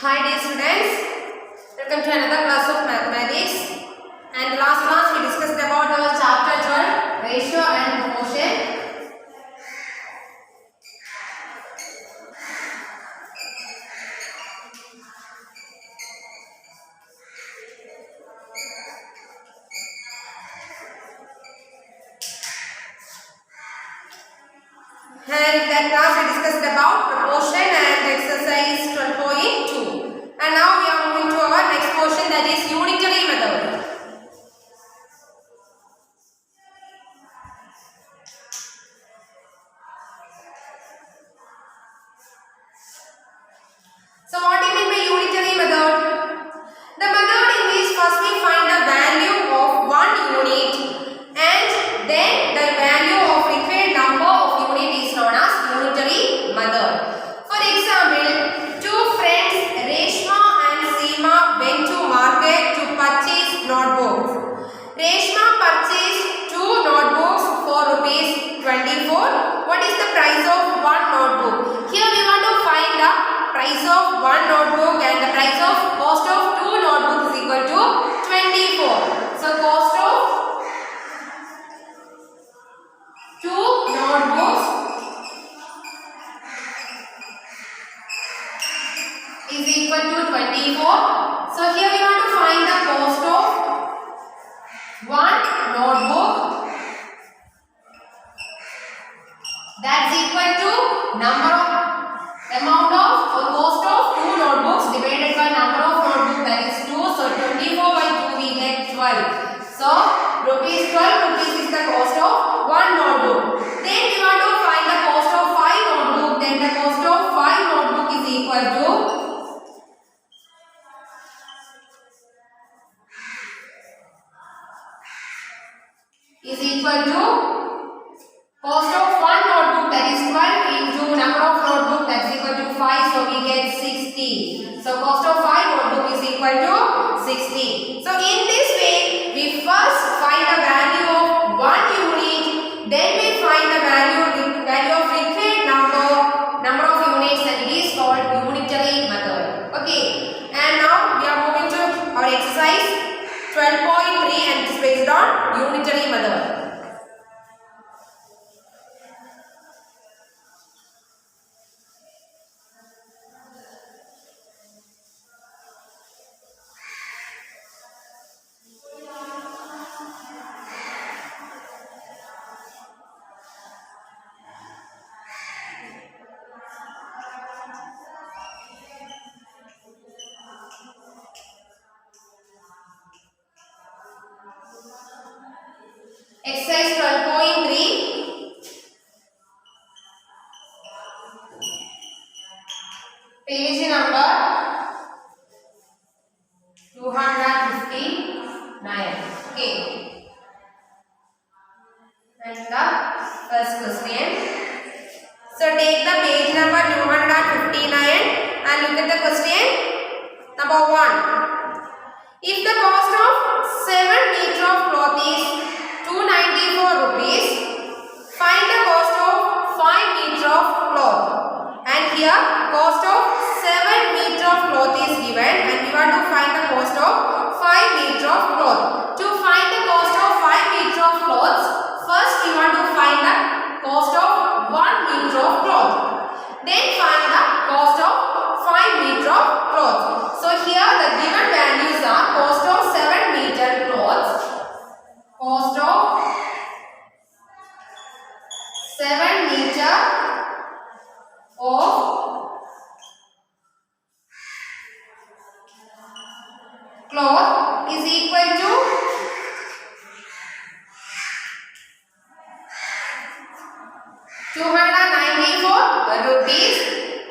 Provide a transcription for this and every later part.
Hi dear students, welcome to another class of mathematics. And last class we discussed about our chapter 12, ratio and proportion. And in that class we discussed about proportion and exercise 12.2. And now we are moving to our next portion, that is unitary method. So what do you mean by unitary method? The method in which first we find the value of one unit and then the value of required number of unit is known as unitary method. For example, two friends Reshma and Seema went to market to purchase notebooks. Reshma purchased two notebooks for rupees 24. What is the price of one notebook? Here we want to find the price of one notebook and the price of cost of two notebooks is equal to 24. So cost of two notebooks is equal to 24. So here we want to find the cost of one notebook, that's equal to amount of cost of two notebooks divided by number of notebooks, that is 2. So 24 by 2 we get 12. So rupees 12 rupees is the cost of one notebook. Then we want to find the cost of 5 notebook. Then the cost of 5 notebook is equal to cost of one notebook, that is 12 into number of notebook, that's equal to 5. So we get 60. So cost of 5 notebook is equal to 60. So in this way we first find the value of one unit, then we find the value of required number of units, and it is called unitary method. Okay, and now we are moving to our exercise 12.3 and it is based on unitary method. Exercise 12.3, page number 259. Okay. And the first question. So take the page number 259 and look at the question. Number 1. If the cost of 7 meter of cloth is 294 rupees, find the cost of 5 meter of cloth. And here cost of 7 meter of cloth is given and we want to find the cost of 5 meter of cloth. To find the cost of 5 meter of clothes, first we want to find the cost of 1 meter of cloth. Then find the cost of 5 meter of cloth. So here the given values are cost of 7 meter clothes, cost of 7 meter of cloth is equal to 294 rupees,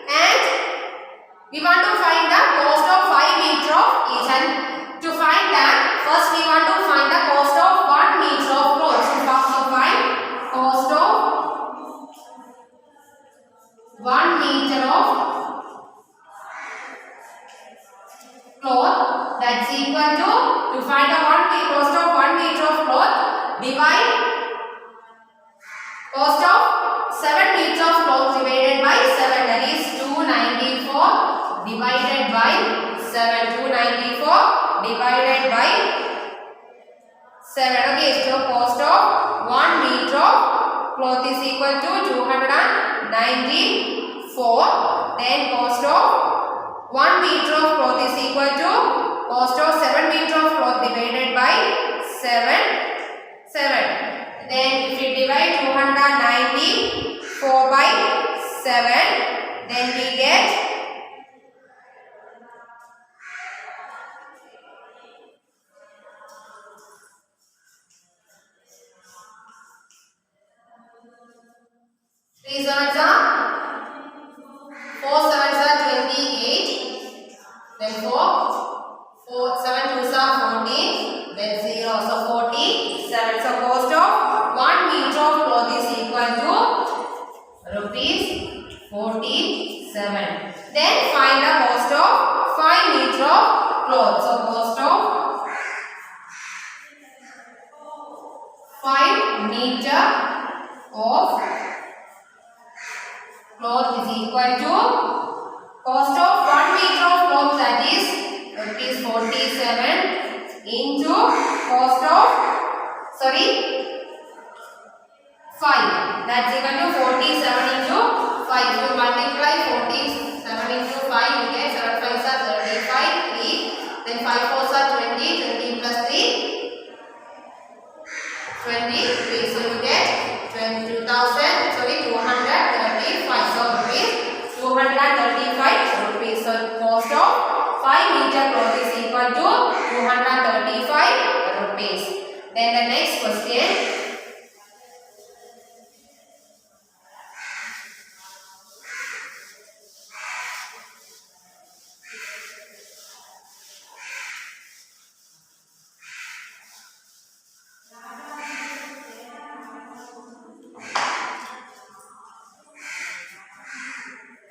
and we want to find the cost of 5 meter of each. And to find that, first we want to find the cost of 1 meter of cloth. So first to find cost of 1 meter of cloth, that's equal to find the cost of 1 meter of cloth, divide cost of 7 meter of cloth divided by 7, that is 294 divided by divided by 7. Okay, so cost of 1 meter of cloth is equal to 294. Then cost of 1 meter of cloth is equal to cost of 7 meter of cloth divided by 7. Then if we divide 294 by 7, then we get 3 sevens are 4 sevens are 28. Then 4 7 twos are 14. Then 0, so 47. So cost of 1 meter of cloth is equal to rupees 47. Then find the cost of 5 meter of cloth. So cost of 5 meter of cloth is equal to cost of 1 meter of cloth, that is rupees 47 into cost of 5, that's equal to 47 into 5. If you multiply 47 into 5, you get 7 5s are 35, 3, then 5 4s are 20, 20 plus 3, 23. So you get 235. So rupees 235 rupees. So cost of 5 meter cloth is equal to 235 rupees. Then the next question.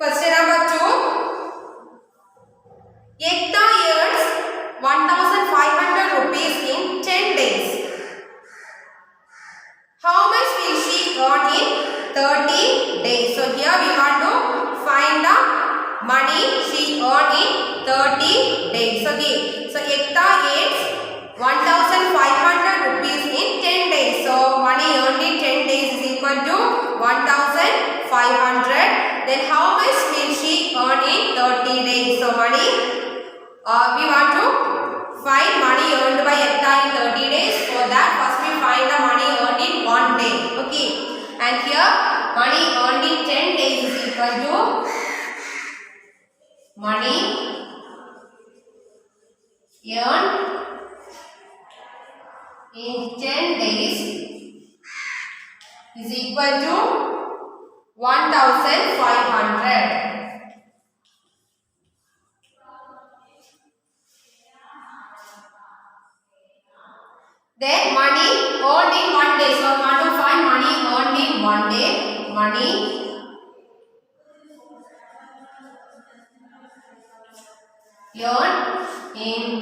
Question number 2. Ekta earns 1,500 rupees in 10 days. How much will she earn in 30 days? So here we want to find the money she earned in 30 days. Okay. So Ekta earns 1,500 rupees in 10 days. So money earned in 10 days is equal to 1,500. Then how much will she earn in 30 days? So money, we want to find money earned by Ekta in 30 days. For that, first we find the money earned in 1 day. Okay. And here money earned in 10 days is equal to money earned in 10 days is equal to 1,500. Then money earned in 1 day. So we want to find money earned in 1 day. Money earned in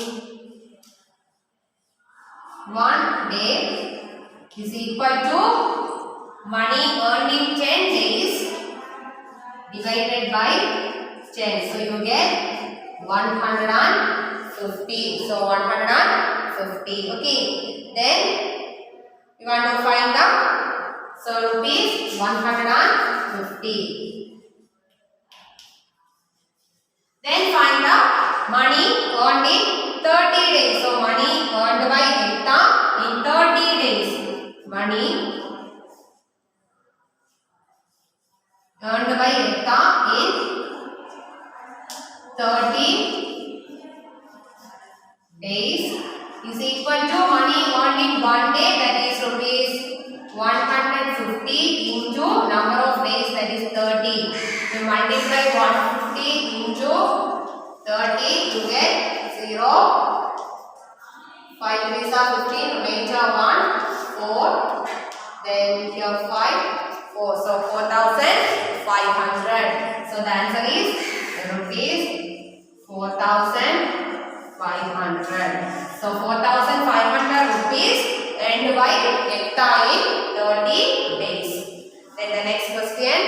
1 day is equal to money earned in 10 days divided by 10. So you get 150. So 150. Okay. Then you want to find the rupees 150. Then find the money earned in 30 days. So money earned by Ekta in 30 days. Money earned by Ekta in 30 days is equal to money earned in 1 day, that is rupees 150 into number of days, that is 30. You multiply 150 into 30, you get 0. 5 3s are 15, remainder 1, 4. Then here 5, 4. So 4,500. So the answer is rupees 4,500. So 4,500 rupees earned by Ekta in 30 days. Then the next question.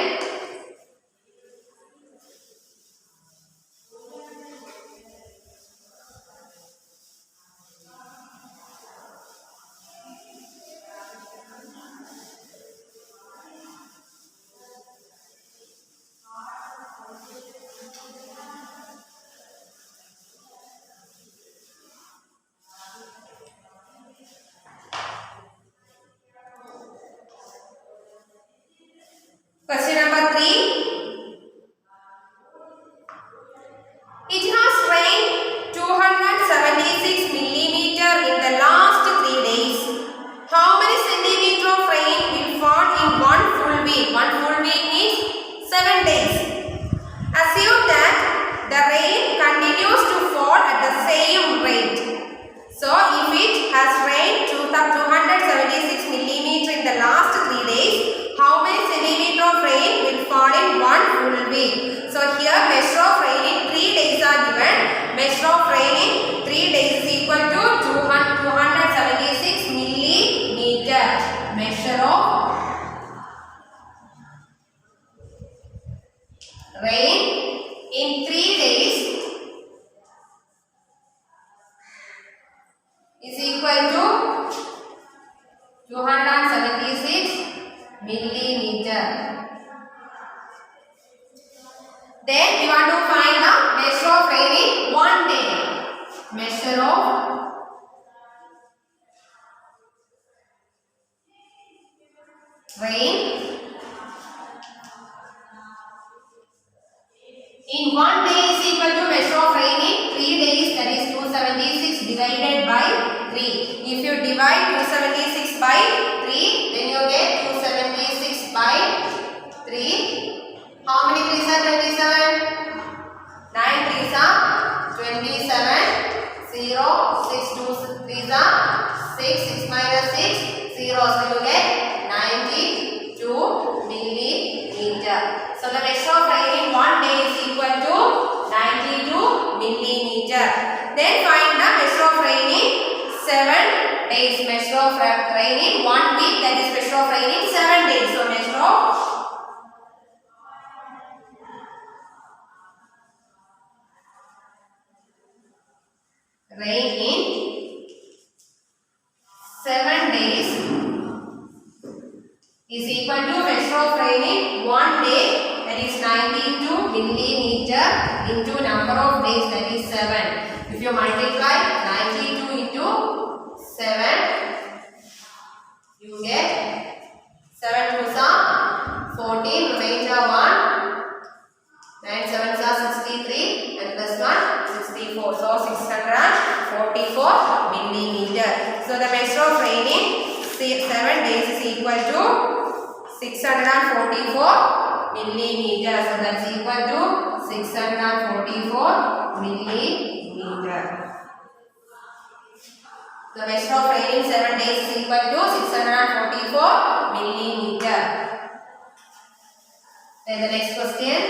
here measure of rain in 3 days are given. Measure of rain in 3 days is equal to 276 millimeter. Measure of rain in 3 days is equal to 276 millimeter. Then we want to find the measure of rain in 1 day. Measure of rain in 1 day is equal to measure of rain in 3 days, that is 276 divided by 3. If you divide 276 by 3, then you get 276 by 3. How many 3s are 27? 9 3s are 27. 0, 6 2 3s are 6, 6 minus 6, 0. So you get 92 millimeter. So the measure of rain in 1 day is equal to 92 millimeter. Then find the measure of rain in 7 days. Measure of rain in 1 week, that is measure of rain in 7 days. So measure of rain in 7 days is equal to measure of rain in 1 day, that is 92 millimeter into number of days, that is 7. If you multiply 92 into 7, you get 7 2s are 14, remainder 1, 9 7s are 63 and plus 1 64. So 644 millimeter. So the measure of rain in 7 days is equal to 644 millimeter. So that's equal to 644 millimeter. The measure of rain in 7 days is equal to 644 millimeter. Then the next question.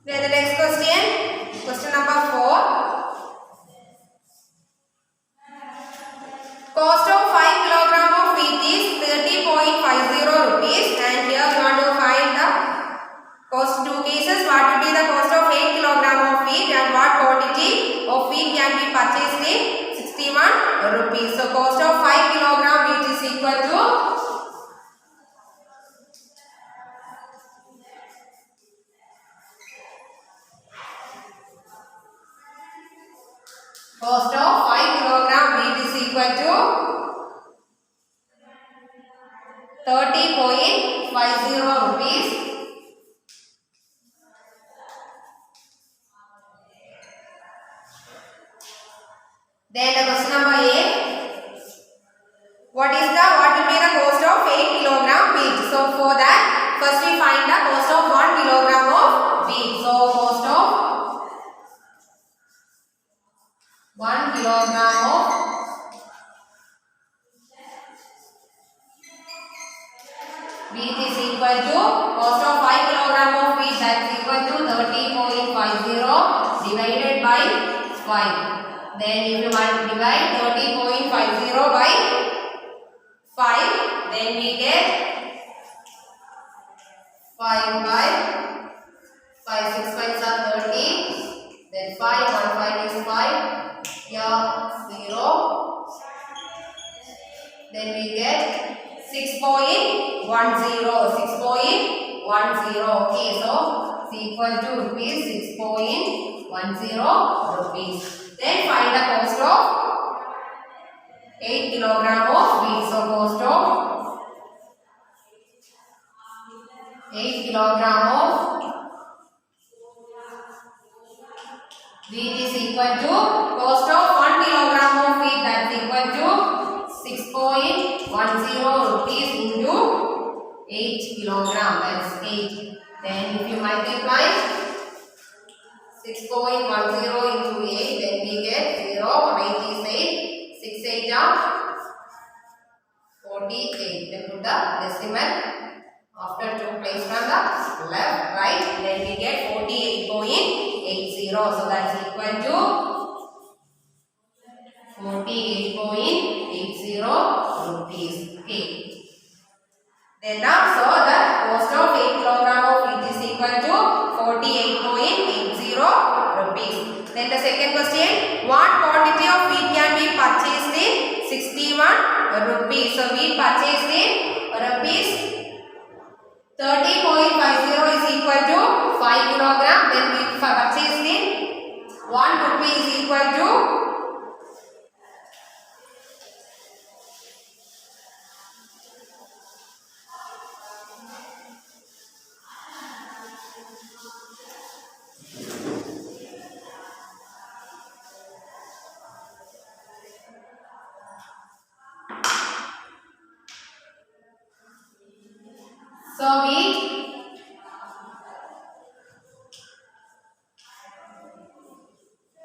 Then the next question, question number 4. Cost of 5 kg of wheat is 30.50 rupees, and here we want to find the cost 2 cases. What will be the cost of 8 kg of wheat and what quantity of wheat can be purchased in 61 rupees. So cost of 5 kg wheat is equal to cost of 5 kg wheat is equal to 30.50 rupees. Then the question number 8. What will be the cost of 8 kg wheat? So for that, first we find the cost of 1 kg of wheat. So cost of 1 kg of wheat is equal to cost of 5 kg of wheat, that is equal to 30.50 divided by 5. Then if you divide 30.50 by 5, then we get 5 by 5, 6 5s are 30, then 5, 1 5 is 5, here 0, then we get 6.10, 6.10, okay, so is equal to rupees 6.10 rupees. Then find the cost of 8 kilogram of wheat. So cost of 8 kilogram of wheat is equal to cost of 1 kilogram of wheat, that's equal to 6.10 rupees into 8 kilogram, that's 8. Then if you multiply 6.10 into 8, then we get 0, 8 is 8, 6 8 are 48. Then put the decimal after 2 place from the left, right, then we get 48.80. So that's equal to 48.80 rupees. Okay. Then now, so the cost of 8 kilogram of wheat is equal to 48.80 rupees. Then the second question, what quantity of wheat can be purchased in 61 rupees? So wheat purchased in rupees 30.50 is equal to 5 kilogram. Then wheat purchased in 1 rupee is equal to so wheat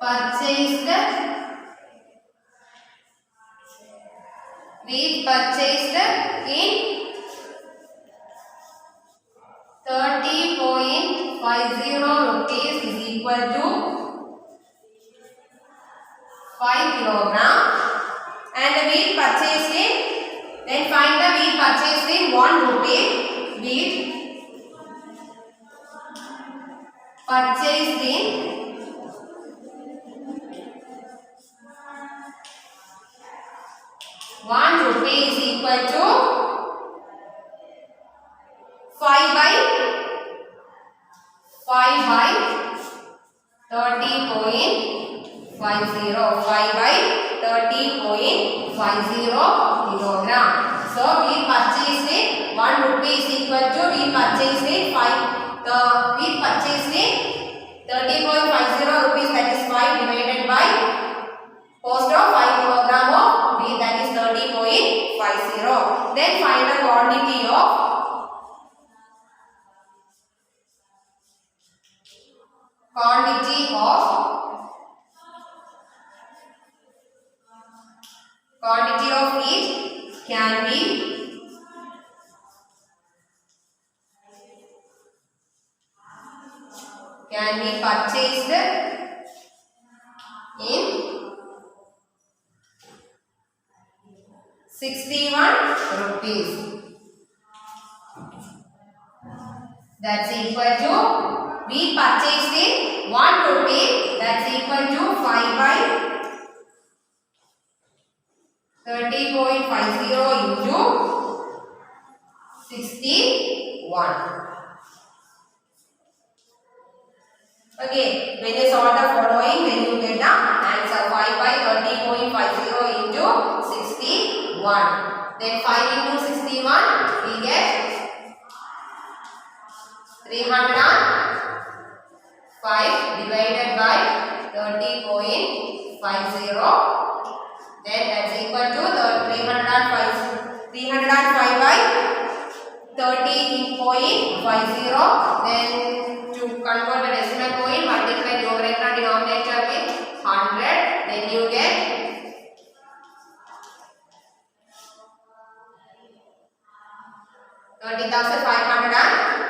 purchased in 30.50 rupees is equal to 5 kilogram, and the wheat purchased in, then find the wheat purchased in 1 rupee. Wheat purchased in 1 rupee is equal to 5 by 30.50, 5 by 30.50 kilogram. So wheat purchased in 1 rupee is equal to wheat purchased in 5. The wheat purchased in 30.50 rupees, that is 5 divided by cost of 5 kilogram of wheat, that is 30.50. Then find the quantity of wheat can be purchased in 61 rupees. That's equal to wheat purchased in 1 rupee, that's equal to 5 by 30.50 into 61. Okay, when you solve the following, then you get the answer. 5 by 30.50 into 61. Then 5 into 61, we get 305 divided by 30.50. Then that's equal to the 305 by 30.50. Then to convert the decimal point, multiply numerator and denominator with 100. Then you get 20,500.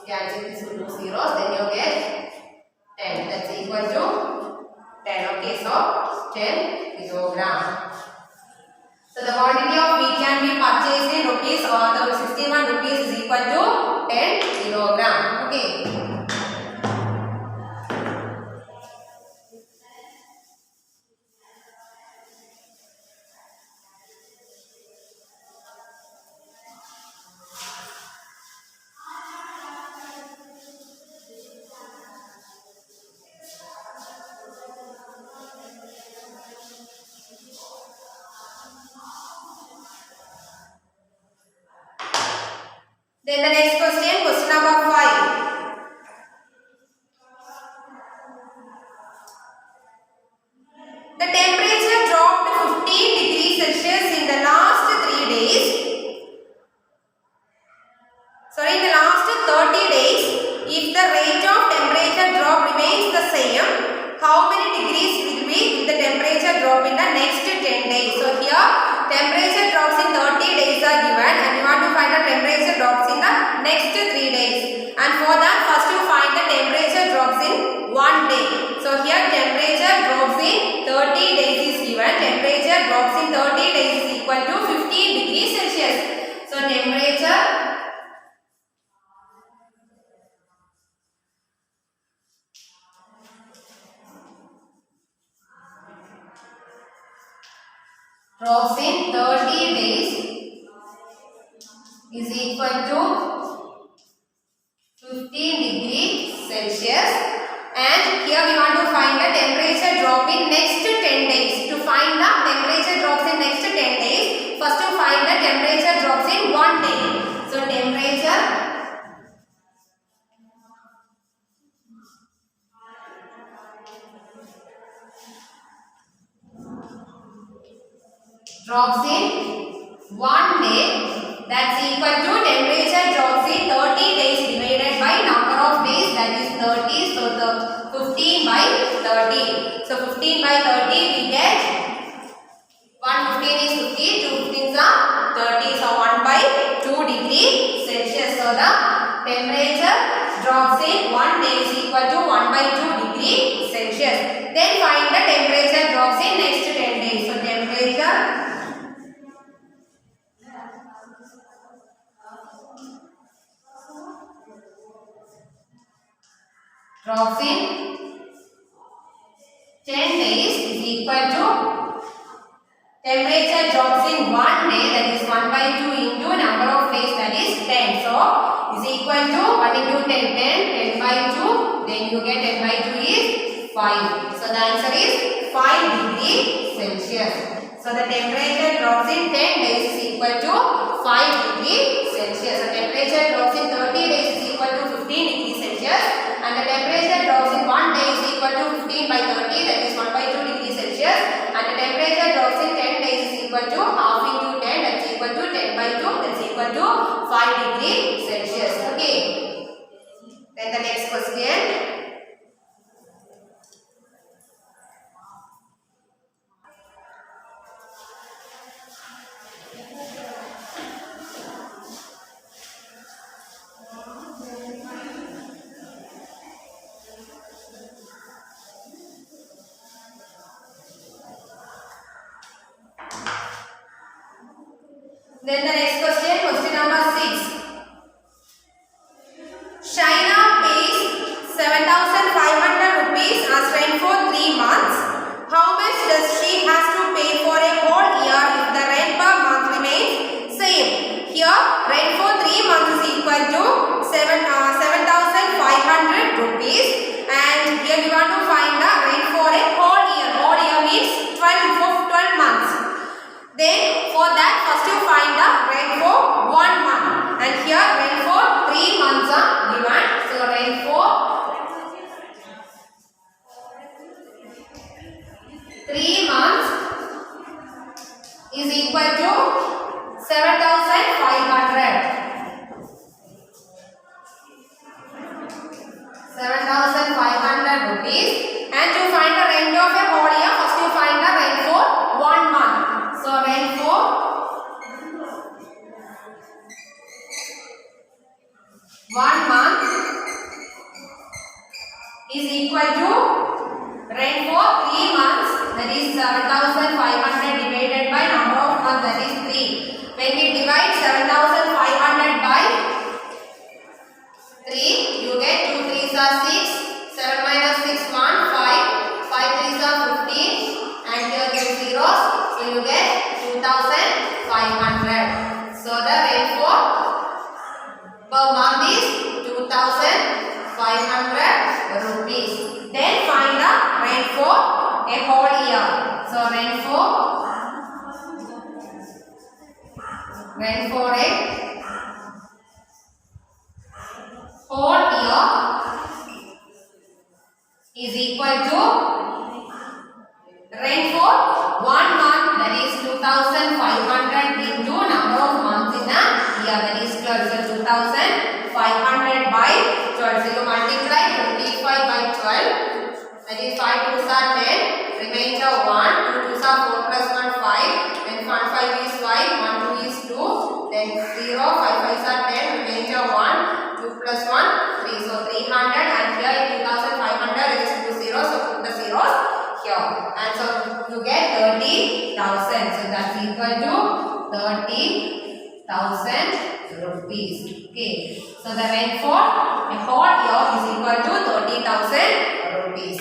Cancel these two zeros, then you get 10. That's equal to 10. Okay, so 10 kilogram. So the quantity of wheat can be purchased in rupees, or the 61 rupees is equal to 10 kilogram. Okay. Then the next question, question number 5. The temperature dropped 15 degrees Celsius in the last 3 days. In the last 30 days, if the rate of temperature drop remains the same, how many degrees will be the temperature drop in the next 10 days? So here temperature drops in 30 days are given and you have to find the temperature drops in the next 3 days. And for that first you find the temperature drops in 1 day. So here temperature drops in 30 days is given. Temperature drops in 30 days is equal to 15 degrees Celsius. So temperature drops in 30 days is equal to 15 degrees Celsius, and here we want to find the temperature drop in next 10 days. To find the temperature drops in next 10 days, first to find the temperature drops in 1 day. So temperature drops in 1 day, that's equal to temperature drops in 30 days divided by number of days, that is 30. So the 15 by 30. So 15 by 30 we get 1 15 is 50, 2 15s are 30. So 1 by 2 degrees Celsius. So the temperature drops in 1 day is equal to 1 by 2 degrees Celsius. Then find the temperature drops in next 10 days. So temperature drops in 10 days is equal to temperature drops in 1 day, that is 1 by 2 into number of days, that is 10. So is equal to 1 into 10, 10 by 2, then you get 10 by 2 is 5. So the answer is 5 degrees Celsius. So the temperature drops in 10 days is equal to 5 degrees Celsius. The temperature drops in 30 days is equal to 15 degrees Celsius, and the temperature drops in 1 day is equal to 15 by 30, that is 1 by 2 degrees Celsius, and the temperature drops in 10 days is equal to half into 10, that's equal to 10 by 2, that's equal to 5 degrees Celsius. Okay. Then the next question. Then the next question, question number 6. Shaina pays 7,500 rupees as rent for 3 months. How much does she has to pay for a whole year if the rent per month remains same? Here rent for 3 months is equal to 7,500 rupees, and here we want to find the rent for a whole year. Whole year means 12 months. Then for that first you find the rent for 1 month, and here rent for 3 months are given. So rent for 3 months is equal to 7,500. 7,500 rupees, and to find the rent of a whole year, first you find the rent for 1 month. So rent for 1 month is equal to rent for 3 months, that is 7,500 divided by number of months, that is 3. When we divide 7,500 by 3, you get 2 3s are 6, 7 minus 6 1, 5, 5 3s are 15, and here you zeros, so you get 2,500. So the rent for per month is 2,500 rupees. Then find the rent for a whole year. So rent for a equal to rent for 1 month, that is 2500 into number of months in a year, that is 12. So 2500 by 12. So you multiply 25 by 12, that is 5 2s are 10, remainder 1, 2 2s are 4 plus 1 5, then 1 5 is 5, 1 2 is 2, then 0, 5 5s are 10, remainder 1, 2 plus 1 3, so 300, and here in 2500 it is 2 zeros, so put the zeros here, and so you get 30,000. So that's equal to 30,000 rupees. Okay, so the rent for a whole year is equal to 30,000 rupees.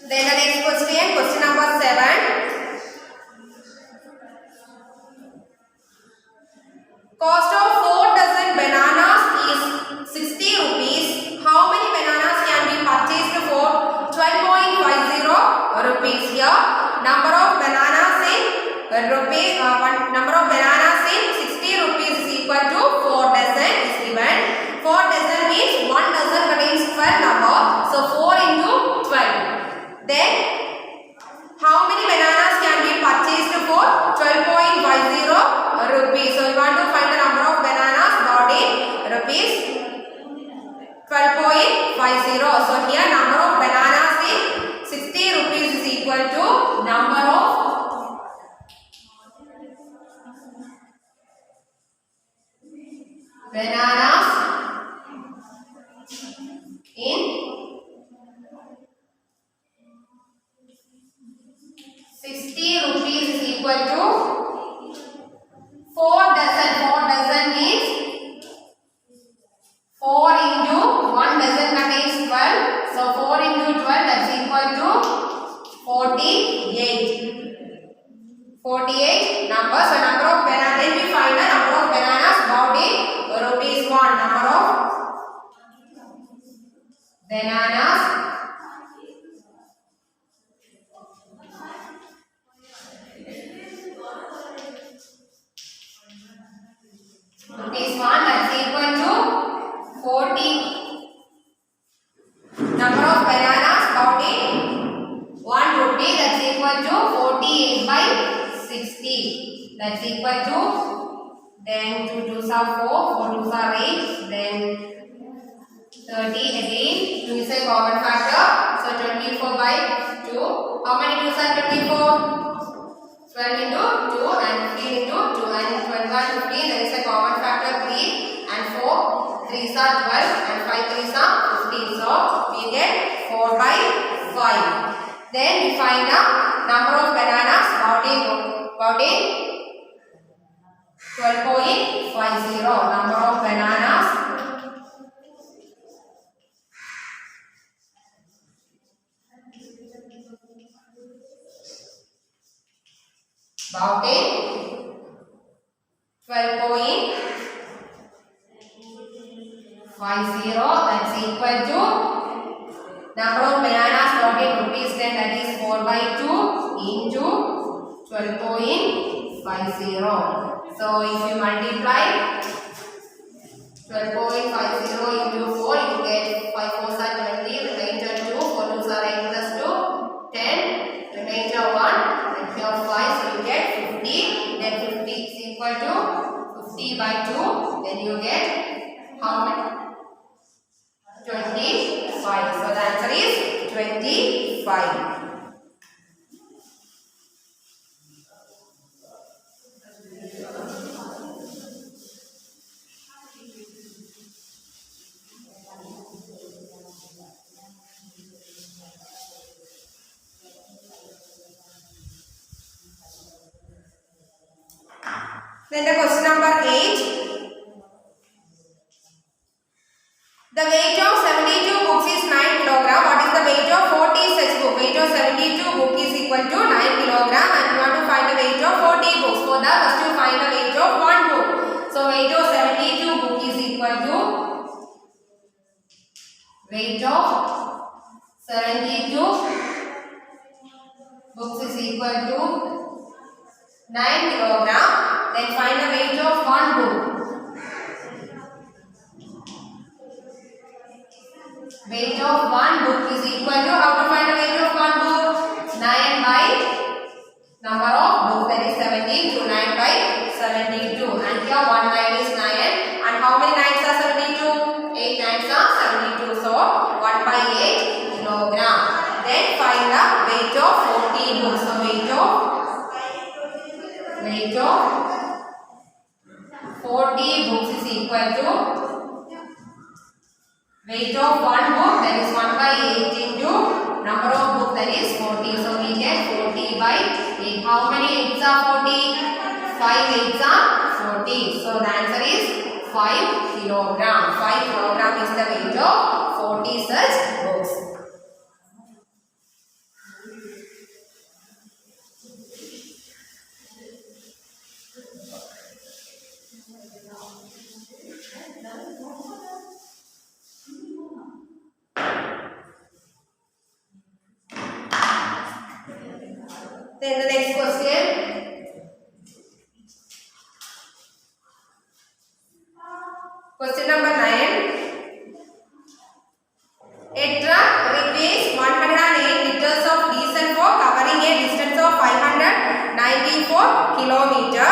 Then the next question number 7. Cost of 4 dozen bananas is 60 rupees. How many bananas can be purchased for 12.50 rupees? Here, number of bananas in number of bananas in 60 rupees is equal to 4 dozen is given. 4 dozen means 1 dozen contains 12 number. So 4 into 12. Then how many bananas can be purchased for 12.50 rupees? So you want to find the number of bananas bought in rupees 12.50. So here number of bananas in 60 rupees is equal to number of bananas in 60 rupees is equal to 4 dozen. 4 dozen means 4 into 1 dozen contains 12. So 4 into 12, that's equal to 48. 48 number. So number of bananas. Then we find the number of bananas bought in rupees 1. Number of bananas rupees 1, that's equal to 40. Number of bananas bought in 1 rupee, that's equal to 48 by 60. That's equal to, then 2 2s are 4, 4 2s are 8, then 30 again. 2 is a common factor, so 24 by 2. How many 2s are 24? 12 into 2 and 15 into 2, and 12 and 15, there is a common factor 3, and 4 3s are 12 and 5 3s are 15. So we get 4 by 5. Then we find the number of bananas bought in 12.50. Number of bananas bought in 12.50, that's equal to number of bananas bought in rupees 10, that is 4 by 2 into 12.50. So if you multiply 12.50 into 4, you get 5 4s are 20, remainder 2, 4 2s are 8 plus 2, 10, remainder 1, and here 5, so you get 50, then 50 is equal to 50 by 2, then you get how many? 25. So the answer is 25. Then the question number 8. The weight of 72 books is 9 kg. What is the weight of 40 such book? Weight of 72 book is equal to 9 kg, and you want to find the weight of 40 books. For that, first you find the weight of 1 So weight of 72 book is equal to weight of 72 books is equal to 9 kilogram. Then find the weight of one book. Weight of one book is equal to, how to find the weight of one book? 9 by number of books, that is 72. 9 by 72. And here 1 9 is 9. And how many 9s are 72? 8 9s are 72. So 1 by 8 kilogram. Then find the weight of 40 books. So weight of 40 books is equal to weight of one book, that is 1 by 8 into number of books, that is 40. So we get 40 by 8. How many 8s are 40? 5 8s are 40. So the answer is 5 kilogram. 5 kilogram is the weight of 40 such books. Then the next question. Question number 9. A truck requires 108 liters of diesel for covering a distance of 594 kilometer.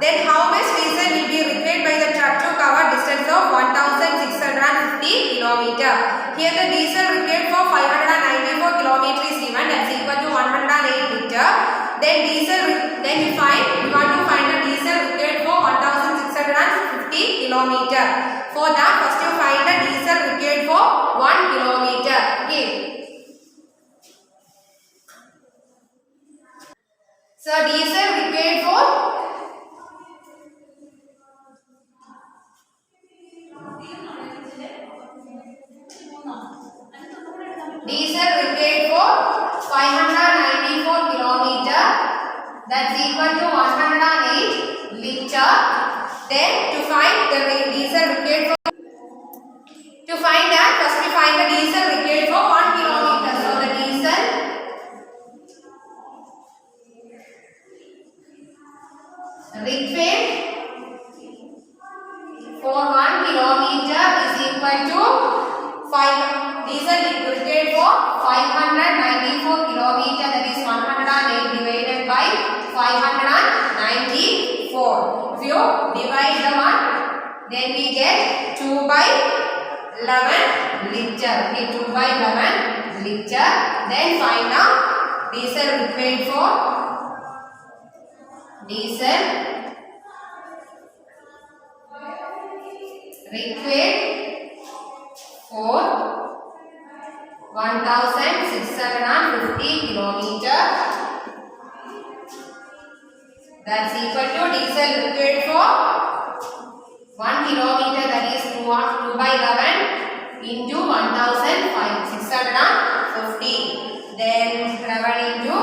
Then how much diesel will be required by the truck to cover distance of 1650 kilometer? Here the diesel required for 594 kilometer is given, that's equal to 108 liter. Then we want to find the diesel required for 1650 kilometer. For that, first you find the diesel required for 1 kilometer. Okay. So diesel required for diesel required for 594 kilometer, that's equal to 108 liter. Then to find the diesel required for, to find that, first we find the diesel required for 1 kilometer. So the diesel required for 1 kilometer is equal to 5. Diesel required for 594 kilometer, that is 108 divided by 594. If you divide the one, then we get 2 by 11 liter. Okay, 2 by 11 liter. Then find out diesel required for 1650 kilometer, that's equal to diesel required for 1 kilometer, that is 2 by 11 into 1650. Then 11 into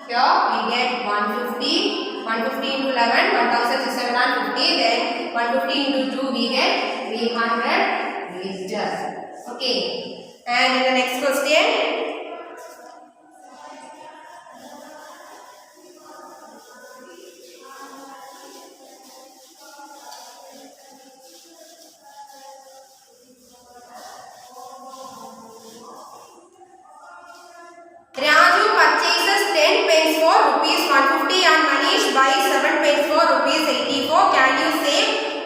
here we get 150 into 11 1650. Then 150 into 2 we get 300 liters. Okay. And in the next question, Raju purchases 10 pens for rupees 150 and Manish buys 7 pens for rupees 84. Can you say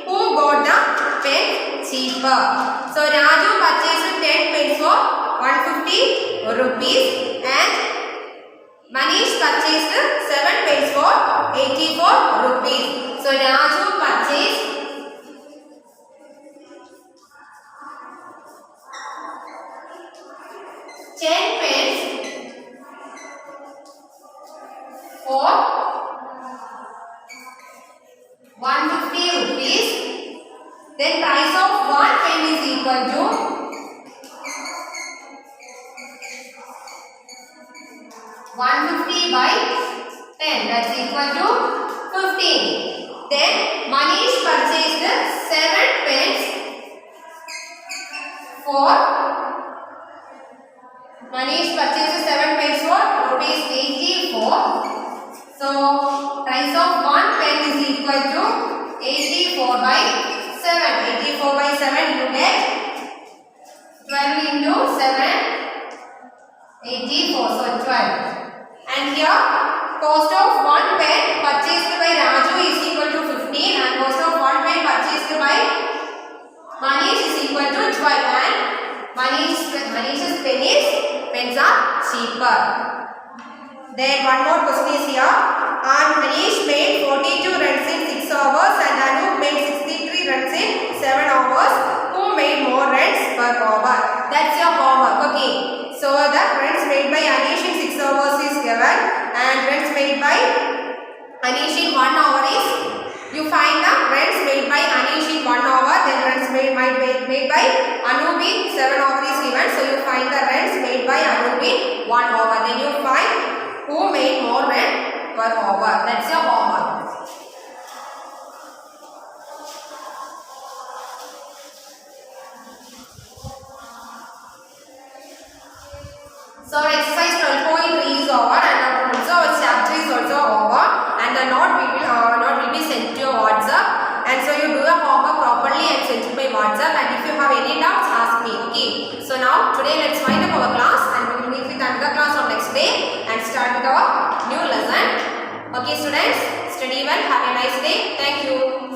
who got the pen cheaper? So Raju purchased 10 pens for 150 rupees and Manish purchased 7 pens for 84 rupees. So Raju purchased 10 pens for 150 rupees. Then price of 1 pen is equal to 150 by 10, that's equal to 15. Then Manish purchased 7 pens for rupees 84. So price of 1 pen is equal to 84 by 7. 84 by 7 you get 12 into 7, 84. So 12. And here cost of 1 pen purchased by Raju is equal to 15 and cost of 1 pen purchased by Manish is equal to 12 and Manish's pens are cheaper. Then one more question is here. Manish made 42 runs in 6 hours and Anup made 63 runs in 7 hours. Who made more runs per hour? That's your homework. Okay. So the runs made by Anish in 6 hours is given and runs made by Anish in 1 hour is, you find the runs made by Anish in 1 hour, then runs made by Anup in 7 hours is given. So you find the runs made by Anup in 1 hour. Then you find who made more runs per hour. That's your homework. So exercise 12.3 is over and also our chapter is also over and the note will be sent to your WhatsApp, and so you do your homework properly and send it by WhatsApp, and if you have any doubts ask me. Okay. So now today let's wind up our class and we will meet with another class on next day and start with our new lesson. Okay students, study well, have a nice day. Thank you.